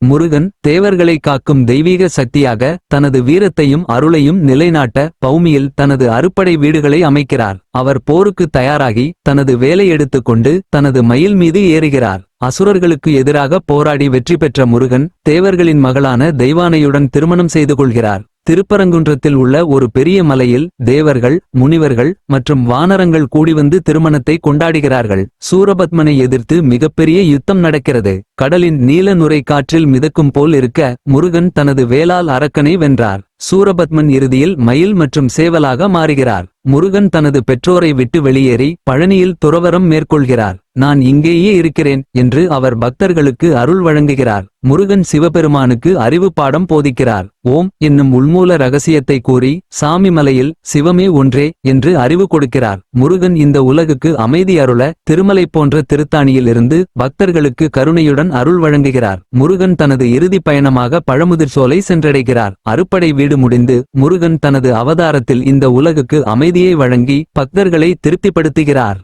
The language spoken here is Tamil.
முருகன் தேவர்களை காக்கும் தெய்வீக சக்தியாக தனது வீரத்தையும் அருளையும் நிலைநாட்ட பௌமியில் தனது அறுபடை வீடுகளை அமைக்கிறார். அவர் போருக்கு தயாராகி தனது வேலை எடுத்துக்கொண்டு தனது மயில் மீது ஏறுகிறார். அசுரர்களுக்கு எதிராக போராடி வெற்றி பெற்ற முருகன் தேவர்களின் மகளான தெய்வானையுடன் திருமணம் செய்து கொள்கிறார். திருப்பரங்குன்றத்தில் உள்ள ஒரு பெரிய மலையில் தேவர்கள், முனிவர்கள் மற்றும் வானரங்கள் கூடிவந்து திருமணத்தை கொண்டாடுகிறார்கள். சூரபத்மனை எதிர்த்து மிகப்பெரிய யுத்தம் நடக்கிறது. கடலின் நீல நுரை காற்றில் மிதக்கும் போல் இருக்க முருகன் தனது வேலால் அரக்கனை வென்றார். சூரபத்மன் இறுதியில் மயில் மற்றும் சேவலாக மாறுகிறார். முருகன் தனது பெற்றோரை விட்டு வெளியேறி பழனியில் துறவறம் மேற்கொள்கிறார். நான் இங்கேயே இருக்கிறேன் என்று அவர் பக்தர்களுக்கு அருள் வழங்குகிறார். முருகன் சிவபெருமானுக்கு அறிவு பாடம் போதிக்கிறார். ஓம் என்னும் உள்மூல ரகசியத்தை கூறி சாமி மலையில் சிவமே ஒன்றே என்று அறிவு கொடுக்கிறார். முருகன் இந்த உலகுக்கு அமைதி அருள திருமலை போன்ற திருத்தாணியிலிருந்து பக்தர்களுக்கு கருணையுடன் அருள் வழங்குகிறார். முருகன் தனது இறுதி பயணமாக பழமுதிர்சோலை சென்றடைகிறார். அறுபடை வீடு முடிந்து முருகன் தனது அவதாரத்தில் இந்த உலகுக்கு அமைதியை வழங்கி பக்தர்களை திருப்திப்படுத்துகிறார்.